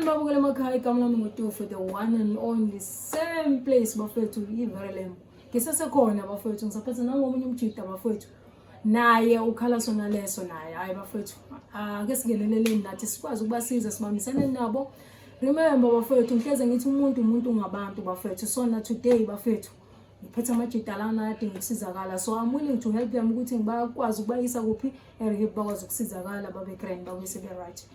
babukele emakhaya igama lami ngoTofu, the one and only, same place bafethu iVerelem. Ngisesekhona bafethu, ngisaphethe nangomunye umjida bafethu. Naye ukhala sona leso naye. Hayi bafethu, ake singeneleleni nathi sikwazi ukubasiza sibambisane nabo. Remember bafethu, ngihleze ngithi umuntu ngabantu bafethu. Sona today bafethu ngiphethe amajida lana adinga ukusizakala, so I'm willing to help them ukuthi ngibakwazi ukubayisa kuphi erehab bakwazi ukusizakala babe grand babe sebe right.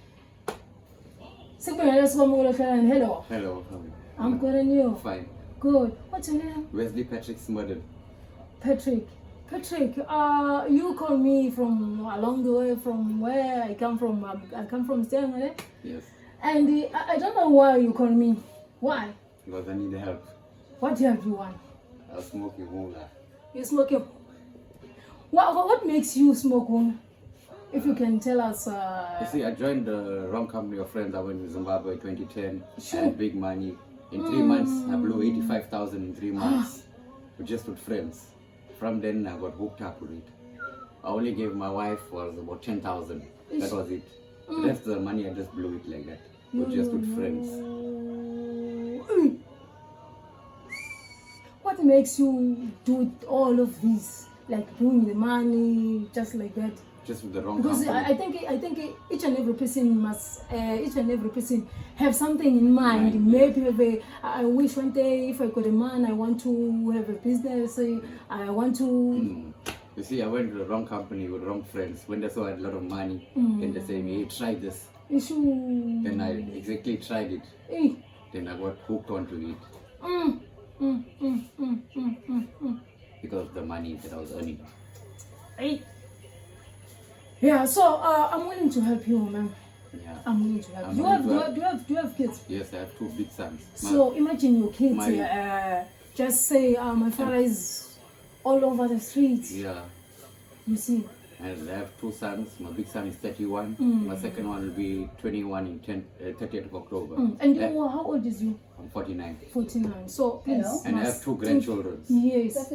Sikubonile sibamukela hlelani. Hello. Hello. I'm good and you? Fine. Good. What's your name? Wesley Patrick Smodel. Patrick, you call me from along the way from where I come from. I come from Stengele. Yes. And I don't know why you call me. Why? Because I need help. What help you want? I was smoking hula. You smoking? What makes you smoke home? If you can tell us. You see, I joined the wrong company of friends. I went to Zimbabwe in 2010. Sure. I had big money. In 3 months, I blew 85,000 in 3 months. Just with friends. From then, I got hooked up with it. I only gave my wife was about 10,000. That was it. The rest of the money, I just blew it like that. But just with friends. What makes you do all of this? Like doing the money, just like that? Just with the wrong Because company. I think each and every person must, have something in mind. Maybe I wish one day if I got a man, I want to have a business. I want to. You see, I went to the wrong company with wrong friends. When they saw I had a lot of money, then they say, hey, try this. Then I exactly tried it. Then I got hooked onto it. Because of the money that I was earning. Yeah, so I'm willing to help you, man. Yeah. I'm willing to help you. Do you have kids? Yes, I have 2 big sons. So imagine your kids. Just say my father is all over the streets. Yeah. You see. And I have 2 sons. My big son is 31. My second one will be 21 in 30th of October. And you, how old is you? I'm 49. 49. So please. And I have 2 grandchildren. Yes.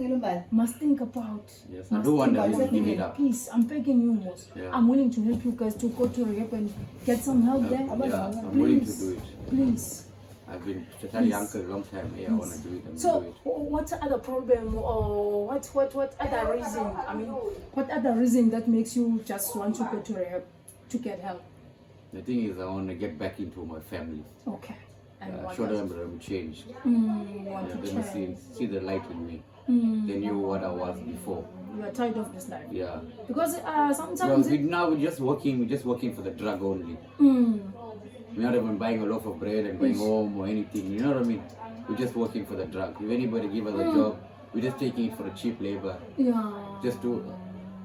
Must think about. Yes, I don't want them to give it up. Please, I'm begging you most. Yeah. I'm willing to help you guys to go to rehab and get some help there. Yeah, I'm willing to do it. Please. I've been to tell your uncle a long time. Hey, I want to do it. So, do it. what other problem or what other reason? I mean, what other reason that makes you just want to go to rehab to get help? The thing is, I want to get back into my family. Okay. And Show them that I'm changed. Want to Let me change. see the light in me. They knew what I was before. You are tired of this life. Yeah. Because sometimes. Well, now we're just working for the drug only. We're not even buying a loaf of bread and going home or anything. You know what I mean? We're just working for the drug. If anybody give us a job, we're just taking it for the cheap labor. Yeah. Just to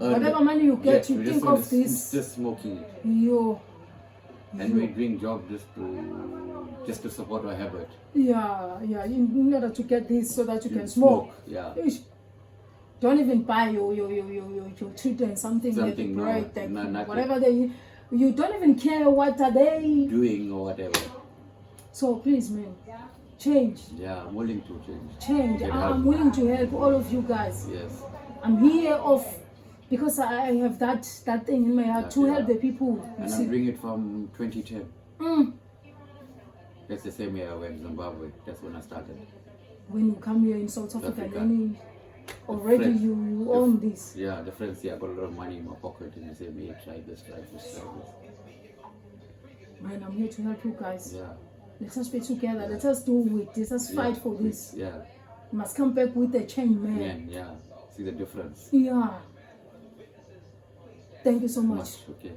earn whatever money you get, you think of this. Just smoking it. And we're doing job just to support our habit. Yeah. In order to get this so that you can smoke. Yeah. Don't even buy your children something like bread, like whatever you don't even care what are they doing or whatever. So please, man, change. Yeah, I'm willing to change. Change. I'm willing to help all of you guys. Yes. I'm here because I have that thing in my heart to help the people. And I'm doing it from 2010. That's the same year I went to Zimbabwe. That's when I started. When you come here in South Africa. Already you own this. Yeah, the friends here, I got a lot of money in my pocket and they say, hey, try this. Man, I'm here to help you guys. Yeah. Let us be together. Let us do it. Let us fight for this. Yeah. You must come back with a change, man. Yeah. See the difference. Yeah. Thank you so much. Okay.